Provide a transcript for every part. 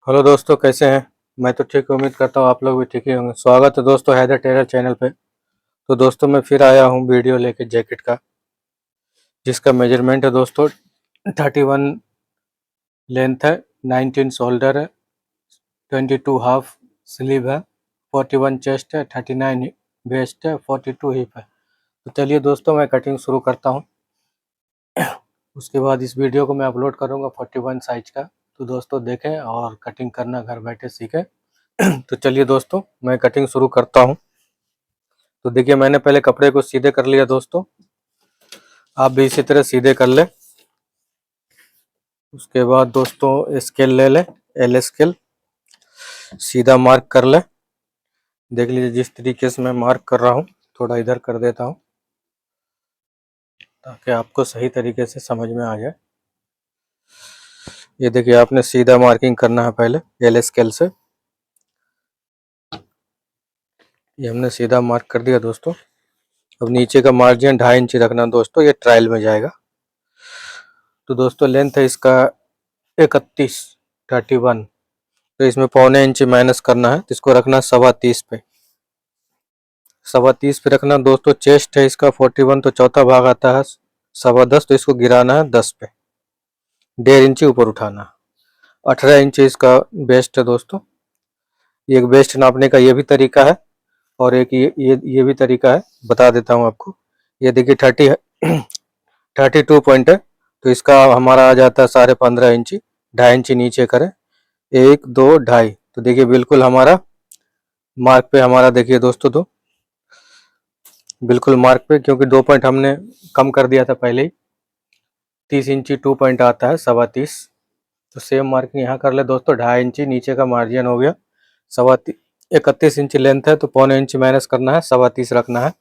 Hello दोस्तों, कैसे हैं। मैं तो ठीक हूँ, उम्मीद करता हूँ आप लोग भी ठीक ही होंगे। स्वागत है दोस्तों हैदर टेलर चैनल पे। तो दोस्तों मैं फिर आया हूँ वीडियो लेके जैकेट का, जिसका मेजरमेंट है दोस्तों 31 लेंथ है, 19 शोल्डर है, 22 हाफ स्लीव है, 41 चेस्ट है, 39 वेस्ट है, 42 हिप है। तो चलिए दोस्तों मैं कटिंग शुरू करता हूँ। उसके बाद इस वीडियो को मैं अपलोड करूँगा 41 साइज का। तो दोस्तों देखें और कटिंग करना घर बैठे सीखें। तो चलिए दोस्तों मैं कटिंग शुरू करता हूँ। तो देखिए मैंने पहले कपड़े को सीधे कर लिया दोस्तों, आप भी इसी तरह सीधे कर ले। उसके बाद दोस्तों स्केल ले ले, एल स्केल, सीधा मार्क कर ले। देख लीजिए जिस तरीके से मैं मार्क कर रहा हूँ, थोड़ा इधर कर देता हूँ ताकि आपको सही तरीके से समझ में आ जाए। ये देखिए आपने सीधा मार्किंग करना है पहले एल स्केल से। ये हमने सीधा मार्क कर दिया दोस्तों। अब नीचे का मार्जिन 2.5 इंच रखना दोस्तों, ये ट्रायल में जाएगा। तो दोस्तों लेंथ है इसका 31 तो इसमें 0.25 इंच माइनस करना है, तो इसको रखना 30.25 पे, 30.25 पे रखना दोस्तों। चेस्ट है इसका 41 तो चौथा भाग आता है 10.25, तो इसको गिराना है 10 पे, 1.5 इंच ऊपर उठाना। 18 इंच इसका बेस्ट है दोस्तों। एक बेस्ट नापने का ये भी तरीका है और एक ये भी तरीका है, बता देता हूँ आपको। ये देखिए 32 पॉइंट है, तो इसका हमारा आ जाता है 15.5 इंच। 2.5 इंच नीचे करें, 1 2 2.5, तो देखिए बिल्कुल हमारा मार्क पे हमारा देखिए दोस्तों, तो बिल्कुल मार्क पे, क्योंकि 2 पॉइंट हमने कम कर दिया था पहले ही। 30 इंची 2 पॉइंट आता है 30.25, तो सेम मार्किंग यहाँ कर ले दोस्तों। 2.5 इंची नीचे का मार्जिन हो गया 31 इंच लेंथ है, तो 0.25 इंच माइनस करना है, 30.25 रखना है।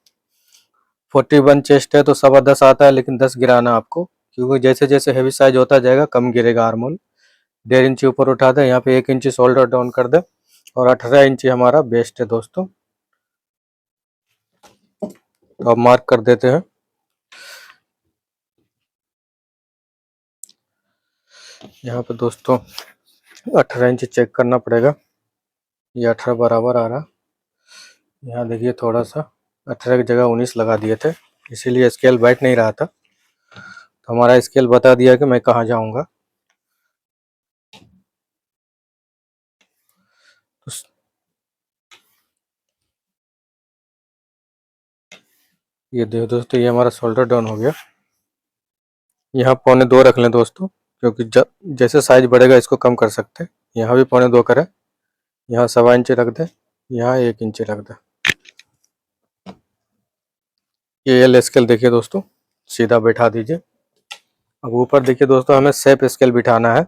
41 चेस्ट है तो 10.25 आता है, लेकिन 10 गिराना आपको, क्योंकि जैसे जैसे हैवी साइज होता जाएगा कम गिरेगा आर्मोल। 1.5 इंच ऊपर उठा दे, यहाँ पे 1 इंच शोल्डर डाउन कर दे, और 18 इंच हमारा बेस्ट है दोस्तों। तो अब मार्क कर देते हैं। यहाँ पे दोस्तों 18 इंच चेक करना पड़ेगा, ये 18 बराबर आ रहा। यहाँ देखिए थोड़ा सा 18 की जगह 19 लगा दिए थे, इसीलिए स्केल बैठ नहीं रहा था। तो हमारा स्केल बता दिया कि मैं कहाँ जाऊँगा। तो ये देखो दोस्तों, ये हमारा शोल्डर डाउन हो गया। यहाँ 2.25 रख लें दोस्तों, क्योंकि जैसे साइज बढ़ेगा इसको कम कर सकते हैं। यहाँ भी 2.25 करें, यहाँ 1.25 इंच रख दे, यहाँ 1 इंच रख दे। ये एल स्केल देखिए दोस्तों, सीधा बैठा दीजिए। अब ऊपर देखिए दोस्तों, हमें शेप स्केल बिठाना है,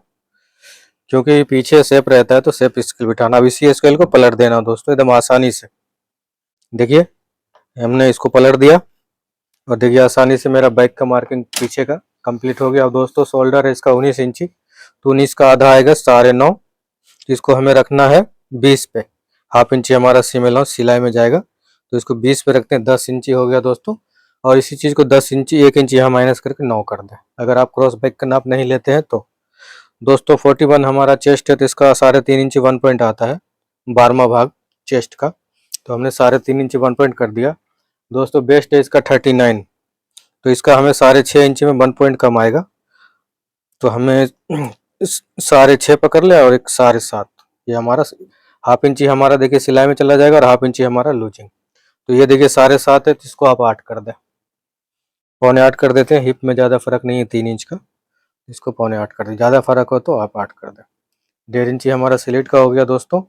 क्योंकि पीछे शेप रहता है तो शेप स्केल बिठाना। अब इसी स्केल को पलट देना दोस्तों एकदम आसानी से। देखिए हमने इसको पलट दिया, और देखिए आसानी से मेरा बैक का मार्किंग पीछे का कंप्लीट हो गया। अब दोस्तों शोल्डर है इसका 19 इंची, तो 19 का आधा आएगा 9.5, तो इसको हमें रखना है 20 पे। हाफ इंची हमारा सीम अलाउंस सिलाई में जाएगा, तो इसको 20 पे रखते हैं। 10 इंची हो गया दोस्तों, और इसी चीज़ को 10 इंची 1 इंच यहाँ माइनस करके 9 कर दें, अगर आप क्रॉस बैक का नाप नहीं लेते हैं तो। दोस्तों 41 हमारा चेस्ट है, तो इसका 3.5 इंची 1 पॉइंट आता है, 12वां भाग चेस्ट का, तो हमने 3.5 इंची 1 पॉइंट कर दिया। दोस्तों बेस्ट है इसका 39, तो इसका हमें 6.5 इंची में 1 पॉइंट कम आएगा, तो हमें 6.5 पकड़ ले और एक 7.5, ये हमारा हाफ इंची हमारा देखिए सिलाई में चला जाएगा, और हाफ इंची हमारा लूजिंग। तो ये देखिए 7.5 है, तो इसको आप 8 कर दें, 7.25 कर देते हैं। हिप में ज़्यादा फर्क नहीं है 3 इंच का, इसको 7.25 कर दें। ज़्यादा फर्क हो तो आप 8 कर दें। 1.5 इंची हमारा स्लिट का हो गया दोस्तों,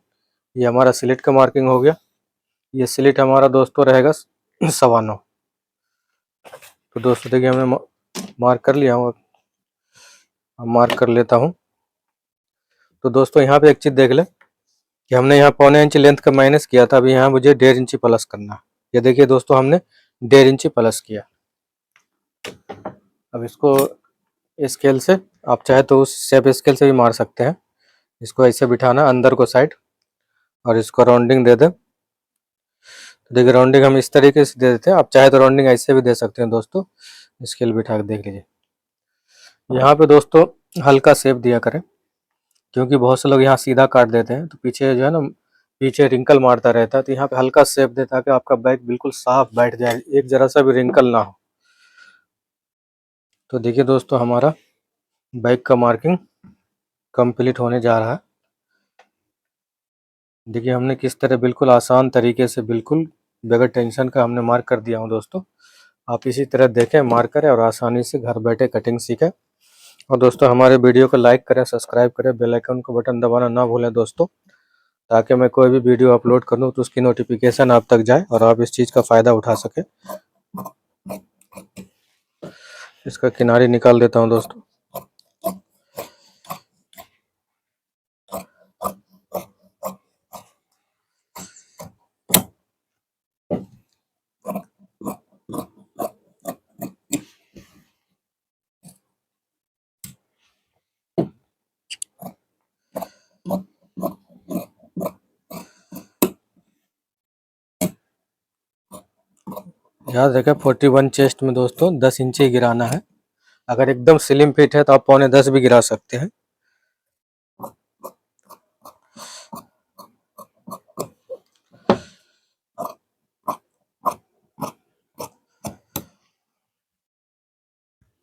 ये हमारा स्लिट का मार्किंग हो गया। ये स्लिट हमारा दोस्तों रहेगा 9.25। तो दोस्तों देखिए हमने मार्क कर लिया हूँ, मार्क कर लेता हूँ। तो दोस्तों यहाँ पे एक चीज़ देख ले कि हमने यहाँ 0.25 इंच लेंथ का माइनस किया था, अभी यहाँ मुझे 1.5 इंची प्लस करना है। ये देखिए दोस्तों हमने 1.5 इंची प्लस किया। अब इसको स्केल से आप चाहे तो उस शेप स्केल से भी मार सकते हैं। इसको ऐसे बिठाना अंदर को साइड, और इसको राउंडिंग दे दें। तो देखिए राउंडिंग हम इस तरीके से दे देते हैं, आप चाहे तो राउंडिंग ऐसे भी दे सकते हैं दोस्तों। स्केल बिठा के देख लीजिए। यहाँ पे दोस्तों हल्का शेप दिया करें, क्योंकि बहुत से लोग यहाँ सीधा काट देते हैं तो पीछे जो है ना, पीछे रिंकल मारता रहता है। तो यहाँ पे हल्का शेप दे ताकि आपका बाइक बिल्कुल साफ बैठ जाए, एक जरा सा भी रिंकल ना हो। तो देखिए दोस्तों, हमारा बाइक का मार्किंग कंप्लीट होने जा रहा है। देखिए हमने किस तरह बिल्कुल आसान तरीके से, बिल्कुल बगैर टेंशन का हमने मार्क कर दिया हूँ दोस्तों। आप इसी तरह देखें, मार्क करें और आसानी से घर बैठे कटिंग सीखें। और दोस्तों हमारे वीडियो को लाइक करें, सब्सक्राइब करें, बेल आइकन को बटन दबाना ना भूलें दोस्तों, ताकि मैं कोई भी वीडियो अपलोड करूं तो उसकी नोटिफिकेशन आप तक जाए और आप इस चीज़ का फ़ायदा उठा सकें। इसका किनारी निकाल देता हूं दोस्तों। याद रखें 41 चेस्ट में दोस्तों 10 इंच ही गिराना है। अगर एकदम स्लिम फिट है तो आप 9.25 भी गिरा सकते हैं।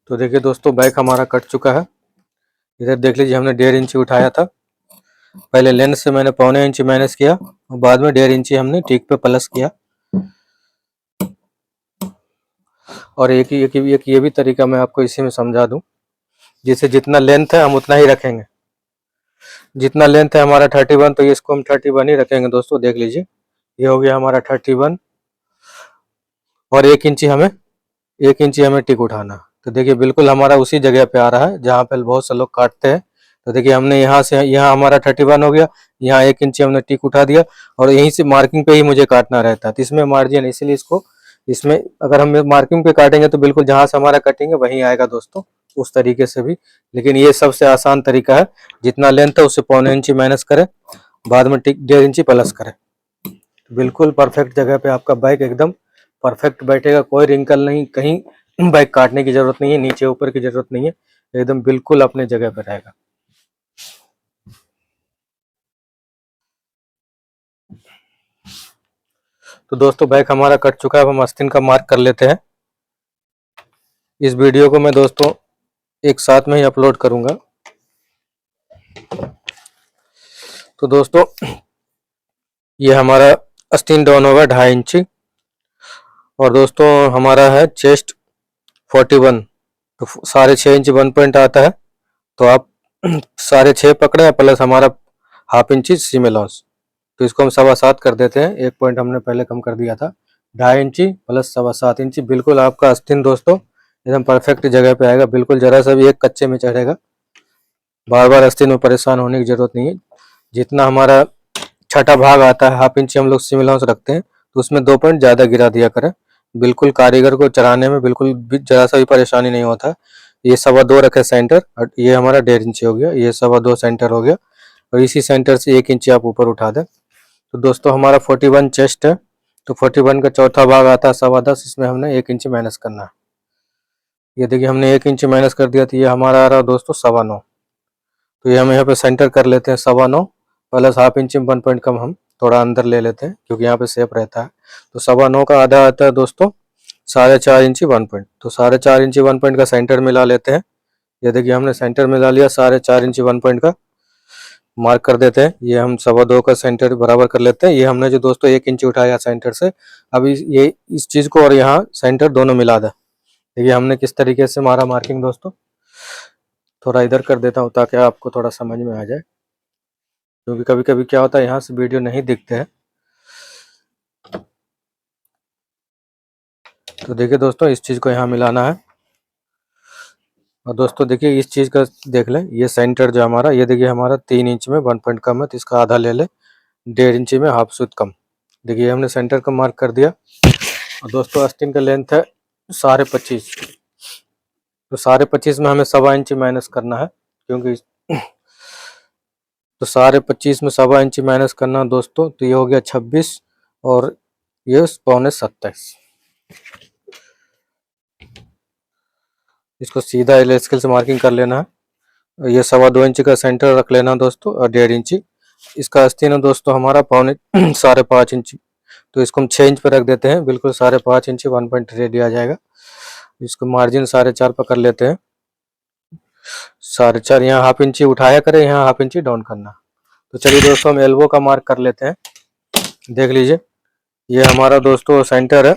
तो देखिए दोस्तों, बैक हमारा कट चुका है। इधर देख लीजिए, हमने 1.5 इंच उठाया था। पहले लेंथ से मैंने 1.25 इंच माइनस किया और बाद में 1.5 इंच हमने टीक पे प्लस किया। और एक ये भी तरीका मैं आपको इसी में समझा दूं, जिसे जितना लेंथ है हम उतना ही रखेंगे। जितना लेंथ है हमारा 31, तो इसको हम 31 ही रखेंगे दोस्तों। देख लीजिए, ये हो गया हमारा 31 और 1 इंची हमें टिक उठाना। तो देखिए बिल्कुल हमारा उसी जगह पे आ रहा है जहाँ पे बहुत से लोग काटते हैं। तो देखिए हमने यहाँ से यहाँ हमारा 31 हो गया, यहाँ 1 इंची हमने टिक उठा दिया और यहीं से मार्किंग पे ही मुझे काटना रहता है। तो इसमें मार्जिन, इसलिए इसको इसमें अगर हम मार्किंग पे काटेंगे तो बिल्कुल जहाँ से हमारा कटिंग है वहीं आएगा दोस्तों, उस तरीके से भी। लेकिन ये सबसे आसान तरीका है, जितना लेंथ है उससे 1.25 इंची माइनस करें, बाद में टिक 1.5 इंची प्लस करें। बिल्कुल परफेक्ट जगह पे आपका बाइक एकदम परफेक्ट बैठेगा, कोई रिंकल नहीं, कहीं बाइक काटने की जरूरत नहीं है, नीचे ऊपर की जरूरत नहीं है, एकदम बिल्कुल अपने जगह पे रहेगा। तो दोस्तों बाइक हमारा कट चुका है, अब हम आस्तीन का मार्क कर लेते हैं। इस वीडियो को मैं दोस्तों एक साथ में ही अपलोड करूंगा। तो दोस्तों ये हमारा आस्तीन डाउन होगा 2.5 इंची और दोस्तों हमारा है चेस्ट 41, तो 6.5 इंच 1 पॉइंट आता है। तो आप 6.5 पकड़े प्लस हमारा 1/2 इंची सीम अलाउंस, तो इसको हम 7.25 कर देते हैं। 1 पॉइंट हमने पहले कम कर दिया था। 2.5 इंची प्लस 7.25 इंची, बिल्कुल आपका आस्तीन दोस्तों एकदम परफेक्ट जगह पे आएगा। बिल्कुल जरा सा भी एक कच्चे में चढ़ेगा, बार बार आस्तीन में परेशान होने की जरूरत नहीं है। जितना हमारा छठा भाग आता है 1/2 इंची हम लोग सीम अलाउंस रखते हैं, तो उसमें 2 पॉइंट ज़्यादा गिरा दिया करें। बिल्कुल कारीगर को चढ़ाने में बिल्कुल भी जरा सा भी परेशानी नहीं होता। ये 2.25 रखे सेंटर, और ये हमारा 1.5 इंची हो गया, ये 2.25 सेंटर हो गया और इसी सेंटर से 1 इंची आप ऊपर उठा दें। तो दोस्तों हमारा 41 चेस्ट है, तो 41 का चौथा भाग आता है 10.25, इसमें हमने 1 इंची माइनस करना है। ये देखिए हमने 1 इंची माइनस कर दिया, तो ये हमारा आ रहा है दोस्तों 9.25। तो ये हम यहाँ पे सेंटर कर लेते हैं 9.25 प्लस 1/2 इंची 1 पॉइंट कम हम थोड़ा अंदर ले लेते हैं, क्योंकि यहाँ पे सेप रहता है। तो 9.25 का आधा आता है दोस्तों 4.5 इंची 1 पॉइंट, तो 4.5 इंची 1 पॉइंट का सेंटर मिला लेते हैं। ये देखिए हमने सेंटर मिला लिया, 4.5 इंची 1 पॉइंट का मार्क कर देते हैं। ये हम 2.25 का सेंटर बराबर कर लेते हैं। ये हमने जो दोस्तों 1 इंची उठाया सेंटर से, अब ये इस चीज को और यहाँ सेंटर दोनों मिला दें। देखिए हमने किस तरीके से मारा मार्किंग दोस्तों। थोड़ा इधर कर देता हूँ ताकि आपको थोड़ा समझ में आ जाए, क्योंकि कभी कभी क्या होता है यहाँ से वीडियो नहीं दिखते हैं। तो देखिए दोस्तों इस चीज को यहाँ मिलाना है। और दोस्तों देखिए इस चीज का देख लें, ये सेंटर जो हमारा, ये देखिए हमारा 3 इंच में 1 पॉइंट कम है, तो इसका आधा ले ले, 1.5 इंची में हाफ सूत कम। देखिए हमने सेंटर का मार्क कर दिया। और दोस्तों आस्तीन का लेंथ है 25.5, तो 25.5 में हमें 1.25 इंची माइनस करना है, क्योंकि तो 25.5 में 1.25 इंची माइनस करना दोस्तों, तो ये हो गया 26 और ये 27.5। इसको सीधा स्केल से मार्किंग कर लेना है। ये 2.25 इंच का सेंटर रख लेना दोस्तों, और 1.5 इंची इसका आस्तीन है दोस्तों हमारा 5.5 इंच। तो इसको हम 6 इंच पर रख देते हैं, बिल्कुल 5.5 इंच 1.3 दिया जाएगा। इसको मार्जिन 4.5 पकड़ लेते हैं। 4.5 यहाँ हाफ इंची उठाया करें, यहाँ हाफ इंची डाउन करना। तो चलिए दोस्तों हम एल्बो का मार्क कर लेते हैं। देख लीजिए ये हमारा दोस्तों सेंटर है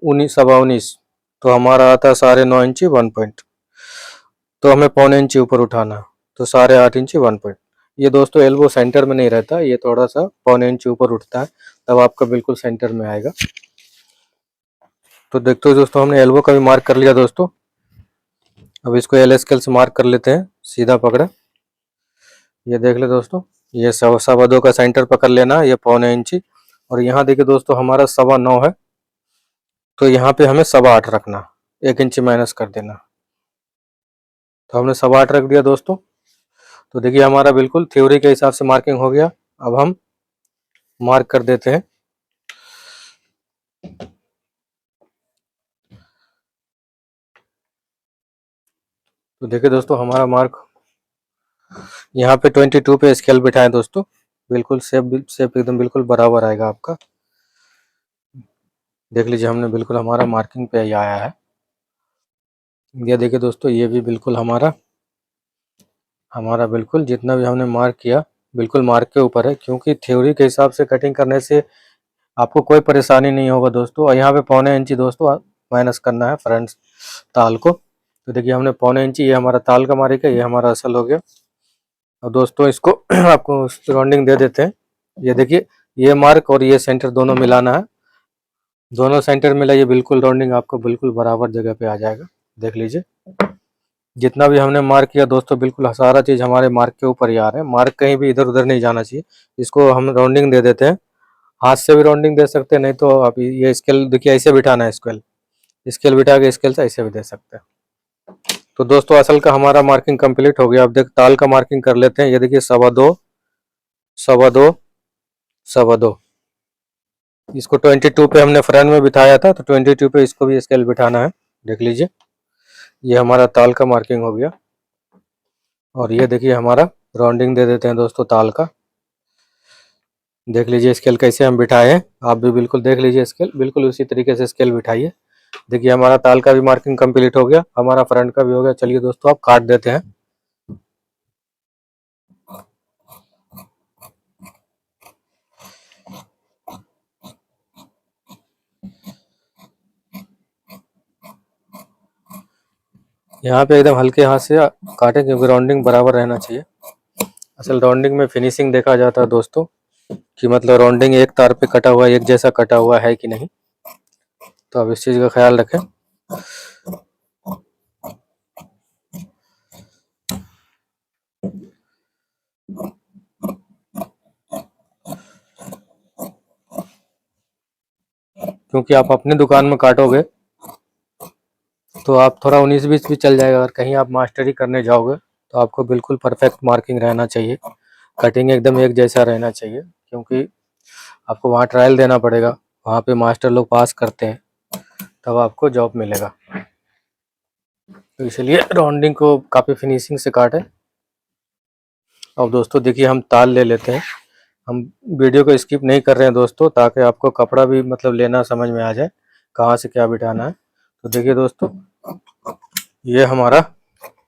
19, 19। तो हमारा आता है 9.5 इंची 1 पॉइंट। तो हमें 0.25 इंची ऊपर उठाना, तो 8.5 इंची 1 पॉइंट। ये दोस्तों एल्बो सेंटर में नहीं रहता, ये थोड़ा सा 0.25 इंची ऊपर उठता है, तब आपका बिल्कुल सेंटर में आएगा। तो देखते हो दोस्तों हमने एल्बो का भी मार्क कर लिया दोस्तों। अब इसको एल स्केल से मार्क कर लेते हैं, सीधा पकड़ा। ये देख ले दोस्तों, ये 2.25 का सेंटर पकड़ लेना, ये 0.25 इंची। और यहाँ देखिए दोस्तों हमारा 9.25 है, तो यहाँ पे हमें 8.25 रखना, 1 इंची माइनस कर देना। तो हमने 8.25 रख दिया दोस्तों। तो देखिए हमारा बिल्कुल थ्योरी के हिसाब से मार्किंग हो गया। अब हम मार्क कर देते हैं। तो देखिए दोस्तों हमारा मार्क यहाँ पे 22 पे स्केल बिठाए दोस्तों, बिल्कुल शेप एकदम बिल्कुल बराबर आएगा आपका। देख लीजिए हमने बिल्कुल हमारा मार्किंग पे ही आया है। ये देखिए दोस्तों ये भी बिल्कुल हमारा बिल्कुल जितना भी हमने मार्क किया बिल्कुल मार्क के ऊपर है, क्योंकि थ्योरी के हिसाब से कटिंग करने से आपको कोई परेशानी नहीं होगा दोस्तों। और यहाँ पे 0.25 इंची दोस्तों माइनस करना है फ्रंट ताल को। तो देखिए हमने 0.25 इंची, ये हमारा ताल का मार्क है, ये हमारा असल हो गया। और दोस्तों इसको आपको राउंडिंग दे देते हैं। ये देखिए ये मार्क और ये सेंटर दोनों मिलाना है, दोनों सेंटर मिलाइए, बिल्कुल राउंडिंग आपको बिल्कुल बराबर जगह पे आ जाएगा। देख लीजिए जितना भी हमने मार्क किया दोस्तों बिल्कुल सारा चीज़ हमारे मार्क के ऊपर ही आ रहा है, मार्क कहीं भी इधर उधर नहीं जाना चाहिए। इसको हम राउंडिंग दे देते हैं, हाथ से भी राउंडिंग दे सकते हैं, नहीं तो आप ये स्केल देखिए ऐसे बिठाना है, स्केल स्केल बिठा के स्केल से ऐसे भी दे सकते हैं। तो दोस्तों असल का हमारा मार्किंग कंप्लीट हो गया। अब देख ताल का मार्किंग कर लेते हैं। ये देखिए 2.25, 2.25, 2.25। इसको 22 पे हमने फ्रंट में बिठाया था, तो 22 पे इसको भी स्केल बिठाना है। देख लीजिए ये हमारा ताल का मार्किंग हो गया। और ये देखिए हमारा राउंडिंग दे देते हैं दोस्तों ताल का। देख लीजिए स्केल कैसे हम बिठाए हैं, आप भी बिल्कुल देख लीजिए स्केल बिल्कुल उसी तरीके से स्केल बिठाइए। देखिए हमारा ताल का भी मार्किंग कंप्लीट हो गया, हमारा फ्रंट का भी हो गया। चलिए दोस्तों आप काट देते हैं। यहाँ पे एकदम हल्के हाथ से काटें, क्योंकि राउंडिंग बराबर रहना चाहिए। असल राउंडिंग में फिनिशिंग देखा जाता है दोस्तों, कि मतलब राउंडिंग एक तार पे कटा हुआ एक जैसा कटा हुआ है कि नहीं। तो अब इस चीज़ का ख्याल रखें। क्योंकि आप अपने दुकान में काटोगे तो आप थोड़ा 19-20 भी चल जाएगा, अगर कहीं आप मास्टरी करने जाओगे तो आपको बिल्कुल परफेक्ट मार्किंग रहना चाहिए, कटिंग एकदम एक जैसा रहना चाहिए। क्योंकि आपको वहाँ ट्रायल देना पड़ेगा, वहाँ पे मास्टर लोग पास करते हैं, तब आपको जॉब मिलेगा। तो इसलिए राउंडिंग को काफ़ी फिनिशिंग से काटें। अब दोस्तों देखिए हम ताल ले लेते हैं। हम वीडियो को स्किप नहीं कर रहे हैं दोस्तों, ताकि आपको कपड़ा भी मतलब लेना समझ में आ जाए, कहाँ से क्या बिठाना है। तो देखिए दोस्तों ये हमारा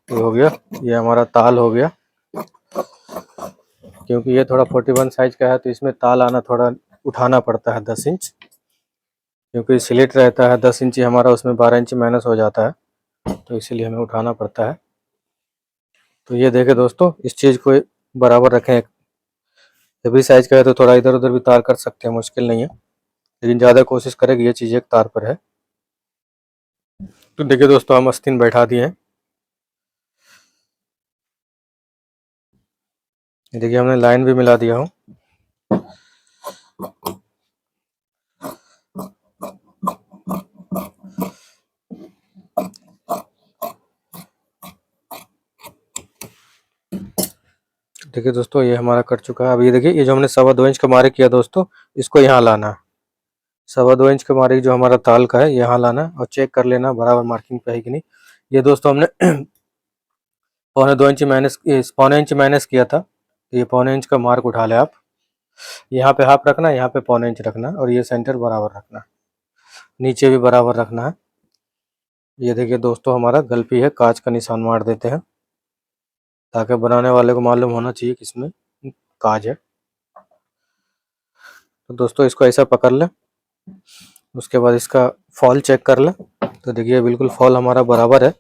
हो गया, ये हमारा ताल हो गया। क्योंकि ये थोड़ा 41 साइज का है, तो इसमें ताल आना थोड़ा उठाना पड़ता है 10 इंच, क्योंकि स्लिट रहता है 10 इंची हमारा, उसमें 12 इंच माइनस हो जाता है, तो इसीलिए हमें उठाना पड़ता है। तो ये देखें दोस्तों इस चीज़ को बराबर रखें। हेवी साइज का है तो थोड़ा इधर उधर भी तार कर सकते हैं, मुश्किल नहीं है, लेकिन ज़्यादा कोशिश करें ये चीज़ एक तार पर है। तो देखिए दोस्तों हम आस्तीन बैठा दिए हैं। देखिए हमने लाइन भी मिला दिया हूँ। देखिए दोस्तों ये हमारा कट चुका है। अब ये देखिए ये जो हमने 2.25 इंच का मार्क किया दोस्तों, इसको यहाँ लाना है। 2.25 इंच का मार्क जो हमारा ताल का है यहाँ लाना है, और चेक कर लेना बराबर मार्किंग पे है कि नहीं। ये दोस्तों हमने पौने 2 इंच माइनस, पौने इंच माइनस किया था, तो ये पौने इंच का मार्क उठा ले आप। यहाँ पे हाफ रखना है, यहाँ पे पौने इंच रखना है, और ये सेंटर बराबर रखना है, नीचे भी बराबर रखना है। ये देखिए दोस्तों, हमारा गलपी है, कांच का निशान मार देते हैं, ताकि बनाने वाले को मालूम होना चाहिए कि इसमें काज है। तो दोस्तों इसको ऐसा पकड़ लें, उसके बाद इसका फॉल चेक कर लें। तो देखिए बिल्कुल फॉल हमारा बराबर है।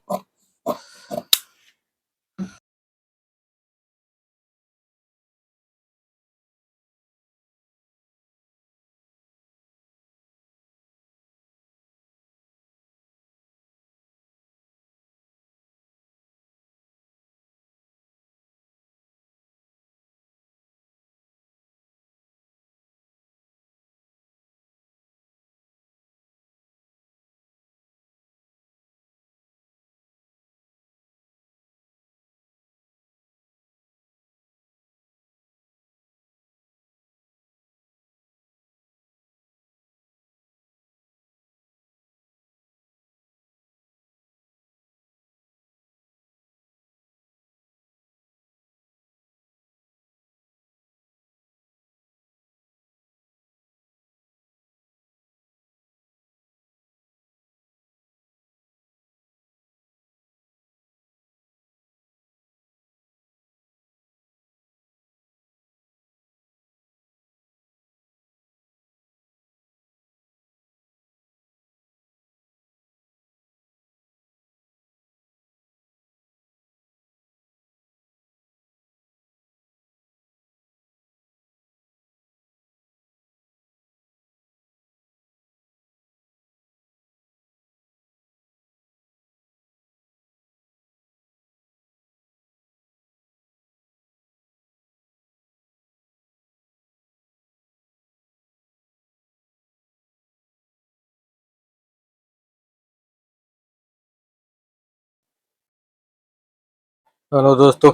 हेलो दोस्तों,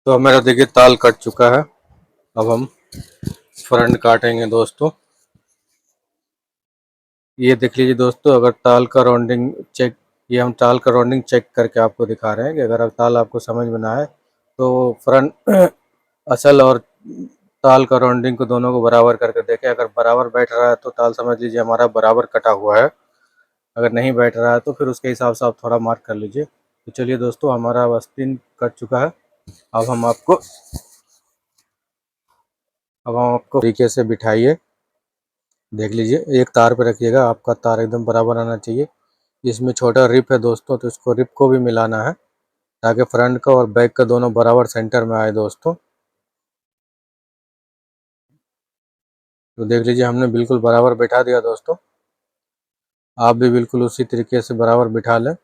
तो मेरा देखिए ताल कट चुका है। अब हम फ्रंट काटेंगे दोस्तों। ये देख लीजिए दोस्तों, अगर ताल का राउंडिंग चेक, ये हम ताल का राउंडिंग चेक करके आपको दिखा रहे हैं कि अगर ताल आपको समझ में ना आए तो फ्रंट असल और ताल का राउंडिंग को दोनों को बराबर करके देखें। अगर बराबर बैठ रहा है तो ताल समझ लीजिए हमारा बराबर कटा हुआ है, अगर नहीं बैठ रहा है तो फिर उसके हिसाब से आप थोड़ा मार्क कर लीजिए। तो चलिए दोस्तों, हमारा आस्तीन कट चुका है। अब हम आपको तरीके से बिठाइए। देख लीजिए, एक तार पे रखिएगा, आपका तार एकदम बराबर आना चाहिए। इसमें छोटा रिप है दोस्तों, तो इसको रिप को भी मिलाना है, ताकि फ्रंट का और बैक का दोनों बराबर सेंटर में आए दोस्तों। तो देख लीजिए, हमने बिल्कुल बराबर बैठा दिया दोस्तों। आप भी बिल्कुल उसी तरीके से बराबर बिठा लें।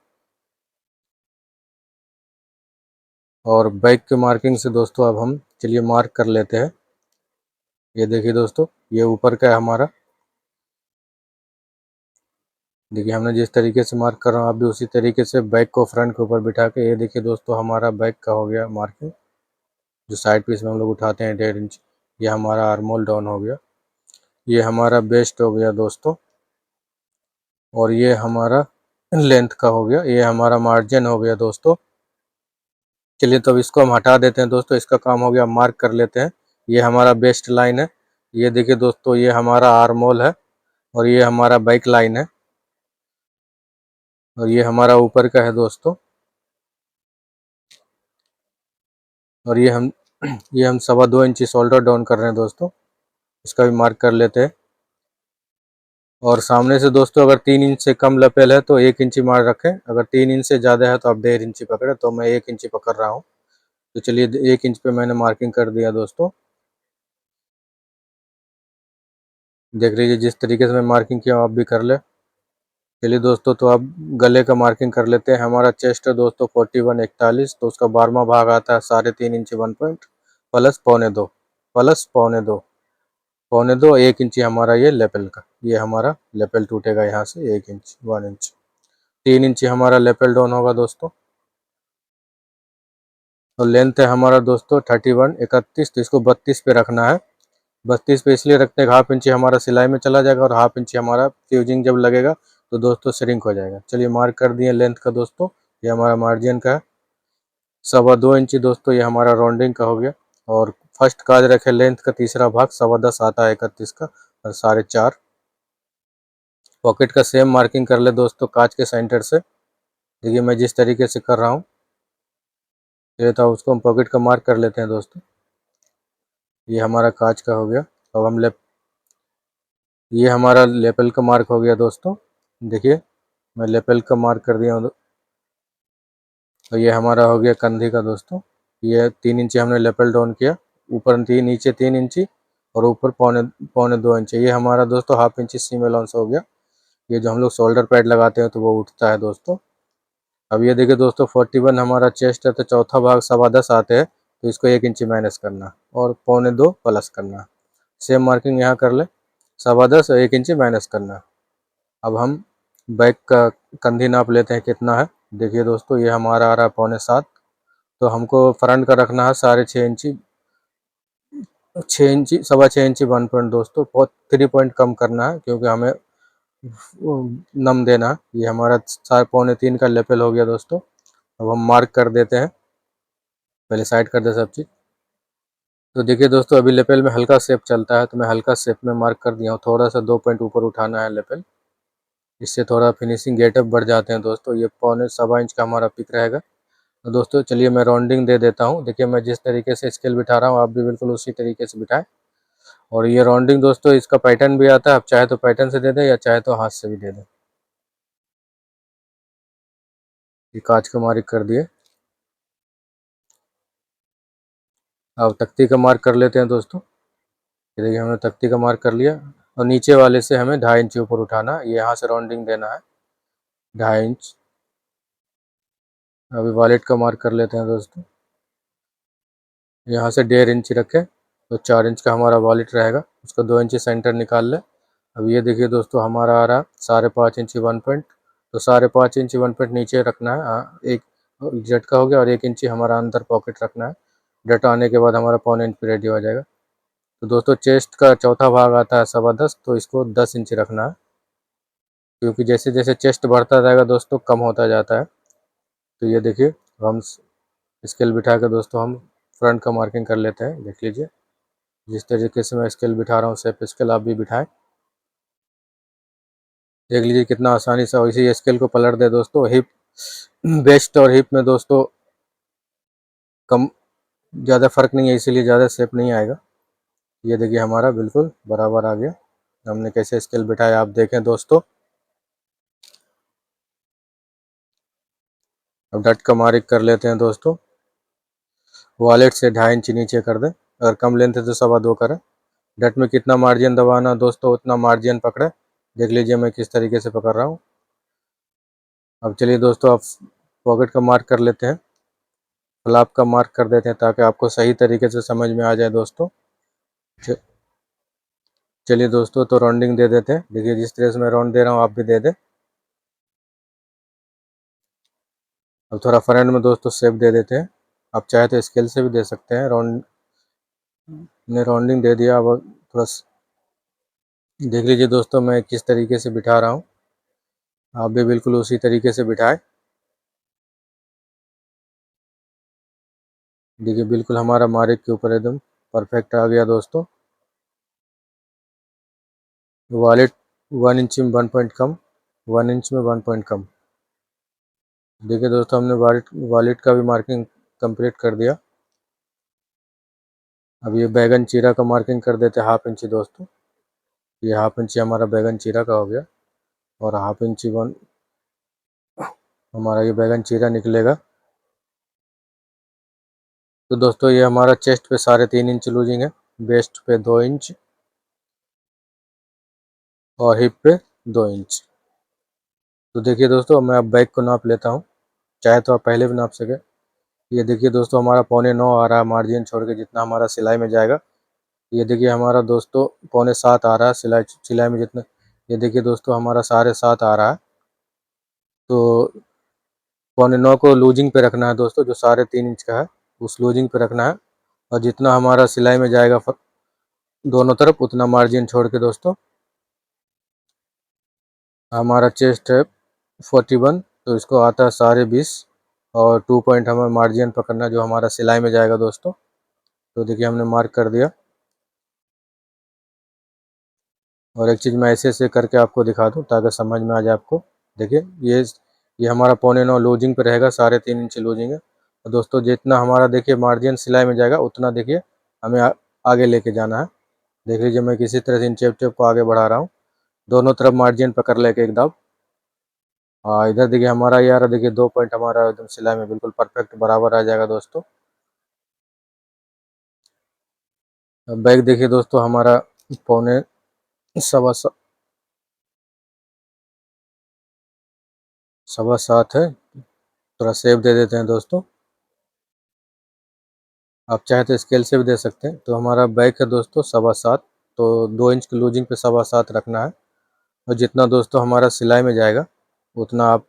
और बैक के मार्किंग से दोस्तों अब हम चलिए मार्क कर लेते हैं। ये देखिए दोस्तों, ये ऊपर का है हमारा। देखिए हमने जिस तरीके से मार्क कर रहा हूँ, आप भी उसी तरीके से बैक को फ्रंट के ऊपर बिठा के, ये देखिए दोस्तों, हमारा बैक का हो गया मार्किंग। जो साइड पीस में हम लोग उठाते हैं 1.5 इंच, ये हमारा आर्मोल डाउन हो गया। ये हमारा बेस्ट हो गया दोस्तों, और ये हमारा लेंथ का हो गया, ये हमारा मार्जिन हो गया दोस्तों। चलिए तो अब इसको हम हटा देते हैं दोस्तों, इसका काम हो गया, मार्क कर लेते हैं। ये हमारा बेस्ट लाइन है। ये देखिए दोस्तों, ये हमारा आर्मोल है, और ये हमारा बैक लाइन है, और ये हमारा ऊपर का है दोस्तों। और ये हम 2.25 इंची शोल्डर डाउन कर रहे हैं दोस्तों, इसका भी मार्क कर लेते हैं। और सामने से दोस्तों अगर 3 इंच से कम लपेल है तो 1 इंची मार रखें, अगर 3 इंच से ज़्यादा है तो आप 1.5 इंची पकड़े, तो मैं 1 इंची पकड़ रहा हूँ। तो चलिए 1 इंच पे मैंने मार्किंग कर दिया दोस्तों। देख लीजिए, जिस तरीके से मैं मार्किंग किया आप भी कर ले। चलिए दोस्तों, तो अब गले का मार्किंग कर लेते हैं। हमारा चेस्ट है दोस्तों 41 41, तो उसका 12वां भाग आता है 3.5 इंची 1 पॉइंट प्लस 2.25, प्लस 2.25, 2.25 1 इंची हमारा ये लेपल का, ये हमारा लेपल टूटेगा यहाँ से 1 इंच 1 इंच। 3 इंची हमारा लेपल डाउन होगा दोस्तों। और लेंथ है हमारा दोस्तों 31 31, तो इसको 32 पे रखना है। 32 पे इसलिए रखते हैं, 1/2 इंची हमारा सिलाई में चला जाएगा, और 1/2 इंची हमारा फ्यूजिंग जब लगेगा तो दोस्तों श्रिंक हो जाएगा। चलिए मार्क कर दिए लेंथ का दोस्तों, ये हमारा मार्जिन का है। 2.25 इंची दोस्तों ये हमारा राउंडिंग का हो गया। और फर्स्ट काज रखे लेंथ का तीसरा भाग 10.25 आता है 31 का, और 4.5। पॉकेट का सेम मार्किंग कर ले दोस्तों कांच के सेंटर से। देखिए मैं जिस तरीके से कर रहा हूँ, ये था उसको हम पॉकेट का मार्क कर लेते हैं दोस्तों। ये हमारा कांच का हो गया। अब हम ये हमारा लेपल का मार्क हो गया दोस्तों। देखिए मैं लेपल का मार्क कर दिया हूँ। तो ये हमारा हो गया कंधी का दोस्तों। ये 3 इंची हमने लेपल डाउन किया, ऊपर नीचे 3 इंची और ऊपर पौने पौने 2 इंची। ये हमारा दोस्तों 1/2 इंची सीम अलाउंस हो गया। ये जो हम लोग शोल्डर पैड लगाते हैं तो वो उठता है दोस्तों। अब ये देखिए दोस्तों 41 हमारा चेस्ट है, तो चौथा भाग 10.25 आते हैं, तो इसको 1 इंची माइनस करना और पौने 2 प्लस करना। सेम मार्किंग यहाँ कर ले, 10.25 और 1 इंची माइनस करना। अब हम बैक का कंधी नाप लेते हैं कितना है। देखिए दोस्तों ये हमारा आ रहा है पौने 7, तो हमको फ्रंट का रखना है 6.5 इंची। 6 इंची 6.25 इंची 1 पॉइंट दोस्तों, बहुत 3 पॉइंट कम करना है क्योंकि हमें नम देना है। ये हमारा 4.25 का लेवल हो गया दोस्तों। अब हम मार्क कर देते हैं, पहले साइड कर दे सब चीज़। तो देखिए दोस्तों अभी लेपल में हल्का शेप चलता है, तो मैं हल्का शेप में मार्क कर दिया हूँ। थोड़ा सा 2 पॉइंट ऊपर उठाना है लेपल, इससे थोड़ा फिनिशिंग गेटअप बढ़ जाते हैं दोस्तों। ये पौने 1.25 इंच का हमारा पिक रहेगा। तो दोस्तों चलिए मैं राउंडिंग दे देता हूँ। देखिए मैं जिस तरीके से स्केल बिठा रहा हूँ आप भी बिल्कुल उसी तरीके से बिठाएं। और ये राउंडिंग दोस्तों इसका पैटर्न भी आता है, आप चाहे तो पैटर्न से दे दें या चाहे तो हाथ से भी दे दें। ये कांच का मार्क कर दिए। अब तख्ती का मार्क कर लेते हैं दोस्तों। ये देखिए हमने तख्ती का मार्क कर लिया, और नीचे वाले से हमें 2.5 इंच ऊपर उठाना, ये यहाँ से राउंडिंग देना है 2.5 इंच। अभी वॉलेट का मार्क कर लेते हैं दोस्तों। यहाँ से 1.5 इंच रखें तो 4 इंच का हमारा वॉलेट रहेगा, उसका 2 इंच सेंटर निकाल ले। अब ये देखिए दोस्तों हमारा आ रहा 5.5 इंची 1 पॉइंट, तो 5.5 इंची 1 पॉइंट नीचे रखना है। एक झटका हो गया, और 1 इंची हमारा अंदर पॉकेट रखना है। डट आने के बाद हमारा पौने इंच पे रेडी हो जाएगा। तो दोस्तों चेस्ट का चौथा भाग आता है 10.25, तो इसको 10 इंच रखना है, क्योंकि जैसे जैसे चेस्ट बढ़ता जाएगा दोस्तों कम होता जाता है। तो ये देखिए हम स्केल बिठा के दोस्तों हम फ्रंट का मार्किंग कर लेते हैं। देख लीजिए जिस तरीके से मैं स्केल बिठा रहा हूँ, सेफ स्केल आप भी बिठाएं। देख लीजिए कितना आसानी से इसी स्केल को पलट दे दोस्तों। हिप वेस्ट और हिप में दोस्तों कम ज़्यादा फर्क नहीं है, इसीलिए ज़्यादा शेप नहीं आएगा। ये देखिए हमारा बिल्कुल बराबर आ गया। हमने कैसे स्केल बिठाया आप देखें दोस्तों। अब डट का मार्क कर लेते हैं दोस्तों। वॉलेट से 2.5 इंच नीचे कर दें, अगर कम लेंथ है तो 2.25 करें। डट में कितना मार्जिन दबाना दोस्तों उतना मार्जिन पकड़े। देख लीजिए मैं किस तरीके से पकड़ रहा हूँ। अब चलिए दोस्तों आप पॉकेट का मार्क कर लेते हैं, फ्लैप का मार्क कर देते हैं ताकि आपको सही तरीके से समझ में आ जाए दोस्तों। चलिए दोस्तों तो राउंडिंग दे देते हैं। देखिए जिस तरह से मैं राउंड दे रहा हूँ आप भी दे दें। अब थोड़ा फ्रंट में दोस्तों शेप दे देते हैं, आप चाहे तो स्केल से भी दे सकते हैं। ने राउंडिंग दे दिया। अब थोड़ा देख लीजिए दोस्तों मैं किस तरीके से बिठा रहा हूँ, आप भी बिल्कुल उसी तरीके से बिठाएं। देखिए बिल्कुल हमारा मार्क के ऊपर एकदम परफेक्ट आ गया दोस्तों। वॉलेट 1 इंच में 1 पॉइंट कम, 1 इंच में 1 पॉइंट कम। देखिए दोस्तों हमने वॉलेट का भी मार्किंग कंप्लीट कर दिया। अब ये बैगन चीरा का मार्किंग कर देते हैं 1/2 इंची दोस्तों। ये 1/2 इंची हमारा बैगन चीरा का हो गया, और 1/2 इंची हमारा ये बैगन चीरा निकलेगा। तो दोस्तों ये हमारा चेस्ट पे 3.5 इंच लूजिंग है, वेस्ट पे 2 इंच और हिप पे 2 इंच। तो देखिए दोस्तों मैं अब बैक को नाप लेता हूँ, चाहे तो आप पहले भी नाप सके। ये देखिए दोस्तों हमारा 8.25 आ रहा है मार्जिन छोड़ के, जितना हमारा सिलाई में जाएगा। ये देखिए हमारा दोस्तों 7.25 आ रहा है सिलाई में जितना। ये देखिए दोस्तों हमारा 7.5 आ रहा है। तो 8.25 को लूजिंग पे रखना है दोस्तों, जो 3.5 इंच का है उस लूजिंग पे रखना है। और जितना हमारा सिलाई में जाएगा दोनों तरफ उतना मार्जिन छोड़ के दोस्तों। हमारा चेस्ट है 41, तो इसको आता है 20.5 और 2 पॉइंट हमें मार्जिन पकड़ना जो हमारा सिलाई में जाएगा दोस्तों। तो देखिए हमने मार्क कर दिया। और एक चीज़ मैं ऐसे ऐसे करके आपको दिखा दूं ताकि समझ में आ जाए आपको। देखिए ये हमारा 1.25 लूजिंग पे रहेगा, 3.5 इंच लूजिंग है। तो दोस्तों जितना हमारा देखिए मार्जिन सिलाई में जाएगा उतना देखिए हमें आगे लेके जाना है। देख लीजिए मैं किसी तरह से इन टेप को आगे बढ़ा रहा हूँ, दोनों तरफ मार्जिन पकड़ लेके एकदम। हाँ इधर देखिए हमारा यार देखिए 2 पॉइंट हमारा एकदम सिलाई में बिल्कुल परफेक्ट बराबर आ जाएगा दोस्तों। अब बैक देखिए दोस्तों हमारा पौने सवा सा- सवा सात है। थोड़ा सेव दे देते हैं दोस्तों। आप चाहे तो स्केल से भी दे सकते हैं। तो हमारा बैक है दोस्तों सवा सात। तो 2 इंच की लूजिंग पे सवा सात रखना है। और जितना दोस्तों हमारा सिलाई में जाएगा उतना आप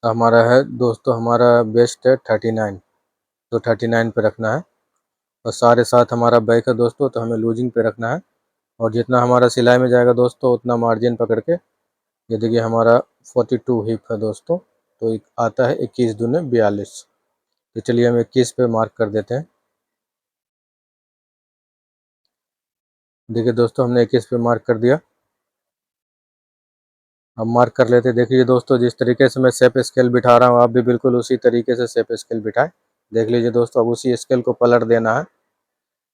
हमारा है दोस्तों, हमारा बेस्ट है 39। तो 39 पे रखना है। और साढ़े सात हमारा बैक है दोस्तों, तो हमें लूजिंग पे रखना है। और जितना हमारा सिलाई में जाएगा दोस्तों उतना मार्जिन पकड़ के ये देखिए हमारा 42 हिप है दोस्तों। तो आता है 21 दूने 42। तो चलिए हम 21 पे मार्क कर देते हैं। देखिए दोस्तों हमने 21 पे मार्क कर दिया। अब मार्क कर लेते हैं। देखिए दोस्तों जिस तरीके से मैं शेप स्केल बिठा रहा हूँ आप भी बिल्कुल उसी तरीके से शेप स्केल बिठाएं। देख लीजिए दोस्तों, अब उसी स्केल को पलट देना है।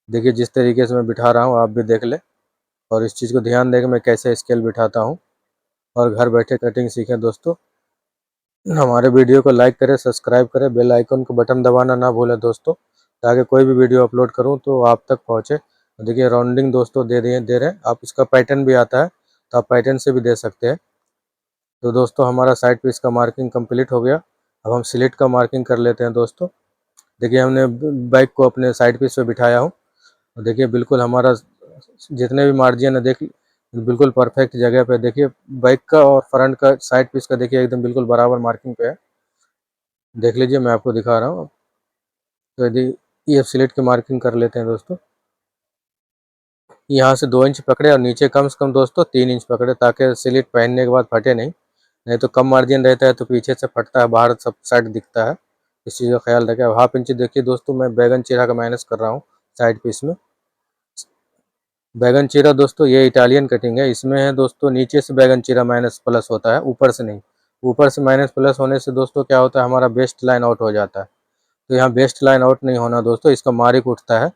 देखिए जिस तरीके से मैं बिठा रहा हूँ आप भी देख ले। और इस चीज़ को ध्यान दें कि मैं कैसे स्केल बिठाता हूँ। और घर बैठे कटिंग सीखें दोस्तों। हमारे वीडियो को लाइक करें, सब्सक्राइब करें, बेल आइकन को बटन दबाना ना भूलें दोस्तों, ताकि कोई भी वीडियो अपलोड करूँ तो आप तक पहुँचे। देखिए राउंडिंग दोस्तों दे रहे हैं आप। इसका पैटर्न भी आता है तो आप पैटर्न से भी दे सकते हैं। तो दोस्तों हमारा साइड पीस का मार्किंग कंप्लीट हो गया। अब हम स्लिट का मार्किंग कर लेते हैं दोस्तों। देखिए हमने बाइक को अपने साइड पीस पे बिठाया हूँ। और देखिए बिल्कुल हमारा जितने भी मार्जिन है देख बिल्कुल परफेक्ट जगह पे। देखिए बाइक का और फ्रंट का साइड पीस का देखिए एकदम बिल्कुल बराबर मार्किंग पे है। देख लीजिए मैं आपको दिखा रहा हूँ। तो यदि ये स्लिट की मार्किंग कर लेते हैं दोस्तों। यहाँ से 2 इंच पकड़े और नीचे कम से कम दोस्तों 3 इंच पकड़े, ताकि स्लिट पहनने के बाद फटे नहीं। नहीं तो कम मार्जिन रहता है तो पीछे से फटता है, बाहर सब साइड दिखता है। इस चीज़ का ख्याल रखें। अब 1/2 इंच देखिए दोस्तों मैं बैगन चीरा का माइनस कर रहा हूँ साइड पीस में। बैगन चीरा दोस्तों ये इटालियन कटिंग है। इसमें है दोस्तों नीचे से बैगन चीरा माइनस प्लस होता है, ऊपर से नहीं। ऊपर से माइनस प्लस होने से दोस्तों क्या होता है, हमारा बेस्ट लाइन आउट हो जाता है। तो यहाँ बेस्ट लाइन आउट नहीं होना दोस्तों, इसका मार्क उठता है।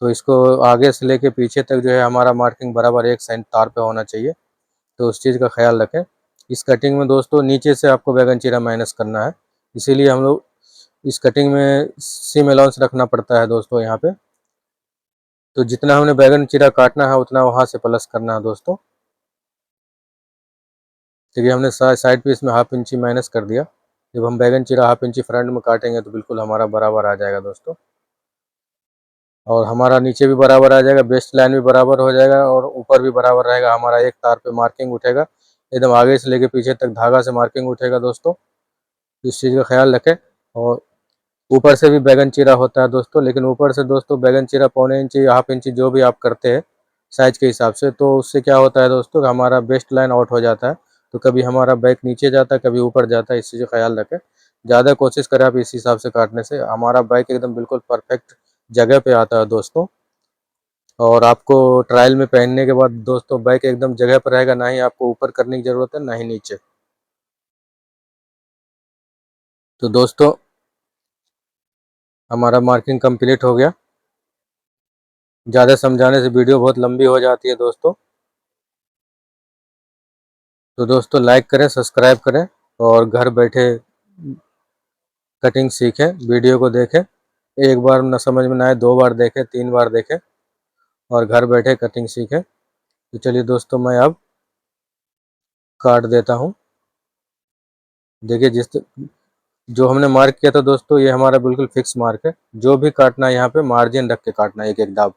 तो इसको आगे से लेके पीछे तक जो है हमारा मार्किंग बराबर एक सेंट तार पे होना चाहिए। तो उस चीज़ का ख्याल रखें। इस कटिंग में दोस्तों नीचे से आपको बैगन चीरा माइनस करना है। इसीलिए हम लोग इस कटिंग में सीम अलाउंस रखना पड़ता है दोस्तों यहाँ पे। तो जितना हमने बैगन चीरा काटना है उतना वहाँ से प्लस करना है दोस्तों। देखिए हमने साइड पीस में 1/2 इंची माइनस कर दिया। जब हम बैगन चीरा 1/2 इंची फ्रंट में काटेंगे तो बिल्कुल हमारा बराबर आ जाएगा दोस्तों। और हमारा नीचे भी बराबर आ जाएगा, बेस्ट लाइन भी बराबर हो जाएगा और ऊपर भी बराबर रहेगा। हमारा एक तार पे मार्किंग उठेगा, एकदम आगे से लेके पीछे तक धागा से मार्किंग उठेगा दोस्तों। इस चीज़ का ख्याल रखें। और ऊपर से भी बैगन चीरा होता है दोस्तों, लेकिन ऊपर से दोस्तों बैगन चीरा 1/4 इंची 1/2 इंची जो भी आप करते हैं साइज के हिसाब से, तो उससे क्या होता है दोस्तों हमारा बेस्ट लाइन आउट हो जाता है। तो कभी हमारा बैक नीचे जाता है, कभी ऊपर जाता है। इस चीज़ का ख्याल रखें। ज़्यादा कोशिश करें आप इस हिसाब से काटने से, हमारा बाइक एकदम बिल्कुल परफेक्ट जगह पे आता है दोस्तों। और आपको ट्रायल में पहनने के बाद दोस्तों बाइक एकदम जगह पर रहेगा, ना ही आपको ऊपर करने की ज़रूरत है ना ही नीचे। तो दोस्तों हमारा मार्किंग कंप्लीट हो गया। ज़्यादा समझाने से वीडियो बहुत लंबी हो जाती है दोस्तों। तो दोस्तों लाइक करें, सब्सक्राइब करें और घर बैठे कटिंग सीखें। वीडियो को देखें, एक बार न समझ में ना आए 2 बार देखें, 3 बार देखें और घर बैठे कटिंग सीखें। तो चलिए दोस्तों मैं अब काट देता हूँ। देखिए जो हमने मार्क किया था दोस्तों ये हमारा बिल्कुल फिक्स मार्क है। जो भी काटना है यहाँ पे मार्जिन रख के काटना है, एक एक दाब।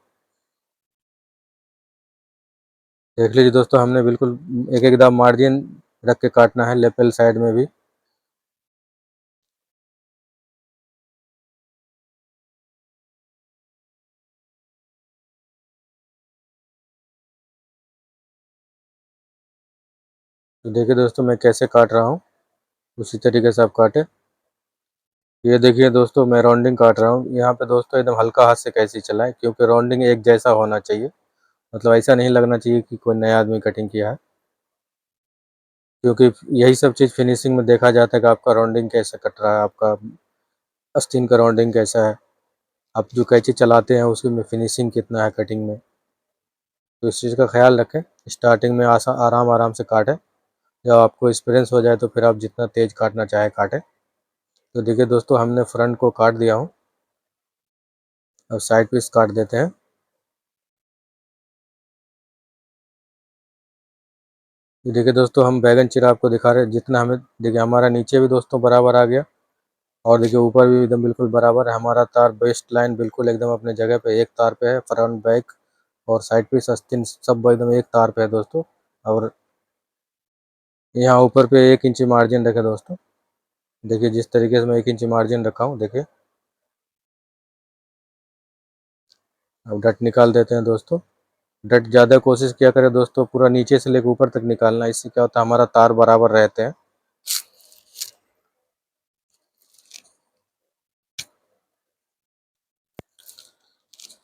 देख लीजिए दोस्तों हमने बिल्कुल एक एक दाब मार्जिन रख के काटना है, लेपल साइड में भी। तो देखिए दोस्तों मैं कैसे काट रहा हूँ। उसी तरीके से आप काटे। ये देखिए दोस्तों, मैं राउंडिंग काट रहा हूँ यहाँ पे दोस्तों, एकदम हल्का हाथ से कैसे चलाएं, क्योंकि राउंडिंग एक जैसा होना चाहिए। मतलब ऐसा नहीं लगना चाहिए कि कोई नया आदमी कटिंग किया है, क्योंकि यही सब चीज़ फिनिशिंग में देखा जाता है कि आपका राउंडिंग कैसे कट रहा है, आपका आस्तीन का राउंडिंग कैसा है, आप जो कैंची चलाते हैं उसकी में फिनिशिंग कितना है कटिंग में। तो इस चीज़ का ख्याल रखें, स्टार्टिंग में आराम आराम से काटें। जब आपको एक्सपीरियंस हो जाए तो फिर आप जितना तेज़ काटना चाहे काटें। तो देखिए दोस्तों, हमने फ्रंट को काट दिया हूँ, अब साइड पीस काट देते हैं। ये देखिए दोस्तों, हम बैगन चीरा आपको दिखा रहे हैं, जितना हमें देखिए हमारा नीचे भी दोस्तों बराबर आ गया, और देखिए ऊपर भी एकदम बिल्कुल बराबर है। हमारा तार वेस्ट लाइन बिल्कुल एकदम अपने जगह पे एक तार पे है, फ्रंट बैक और साइड पीस आस्तीन सब एकदम एक तार पे है दोस्तों। और यहाँ ऊपर पे 1 इंची मार्जिन रखे दोस्तों, देखिए जिस तरीके से मैं 1 इंची मार्जिन रखा हूँ देखिए। अब डट निकाल देते हैं दोस्तों। डट ज़्यादा कोशिश किया करें दोस्तों, पूरा नीचे से लेकर ऊपर तक निकालना, इससे क्या होता है हमारा तार बराबर रहते हैं।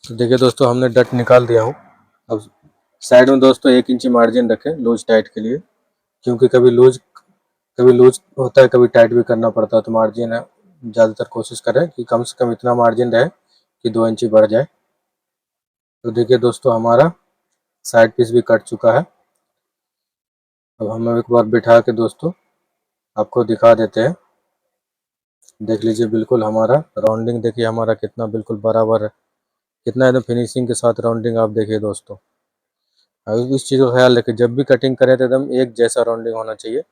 तो देखिए दोस्तों, हमने डट निकाल दिया हूँ। अब साइड में दोस्तों 1 इंची मार्जिन रखें लूज टाइट के लिए, क्योंकि कभी लूज होता है, कभी टाइट भी करना पड़ता है। तो मार्जिन है, ज़्यादातर कोशिश करें कि कम से कम इतना मार्जिन रहे कि 2 इंची बढ़ जाए। तो देखिए दोस्तों, हमारा साइड पीस भी कट चुका है। अब हम एक बार बिठा के दोस्तों आपको दिखा देते हैं। देख लीजिए, बिल्कुल हमारा राउंडिंग देखिए हमारा कितना बिल्कुल बराबर है, कितना एकदम फिनिशिंग के साथ राउंडिंग आप देखिए दोस्तों। अब इस चीज़ का ख्याल रखें, जब भी कटिंग करें तो एकदम एक जैसा राउंडिंग होना चाहिए।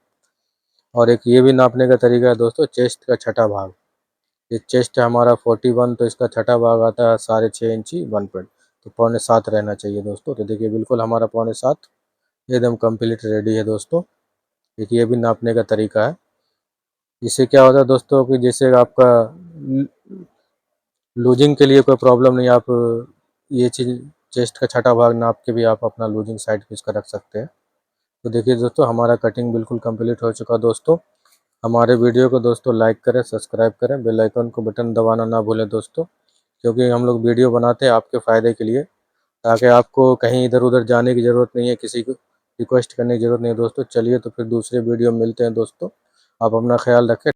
और एक ये भी नापने का तरीका है दोस्तों, चेस्ट का छठा भाग। ये चेस्ट है हमारा 41, तो इसका छठा भाग आता है 6.5 इंची 1 पॉइंट, तो 6.25 रहना चाहिए दोस्तों। तो देखिए बिल्कुल हमारा 6.25 एकदम कंप्लीट रेडी है दोस्तों। एक ये भी नापने का तरीका है। इससे क्या होता है दोस्तों कि जैसे आपका लूजिंग के लिए कोई प्रॉब्लम नहीं, आप ये चीज़ चेस्ट का छठा भाग नाप के भी आप अपना लूजिंग साइड पीस का रख सकते हैं। तो देखिए दोस्तों, हमारा कटिंग बिल्कुल कंप्लीट हो चुका दोस्तों। हमारे वीडियो को दोस्तों लाइक करें, सब्सक्राइब करें, बेल आइकन को बटन दबाना ना भूलें दोस्तों, क्योंकि हम लोग वीडियो बनाते हैं आपके फ़ायदे के लिए, ताकि आपको कहीं इधर उधर जाने की ज़रूरत नहीं है, किसी को रिक्वेस्ट करने की ज़रूरत नहीं है दोस्तों। चलिए तो फिर दूसरे वीडियो में मिलते हैं दोस्तों, आप अपना ख्याल रखें।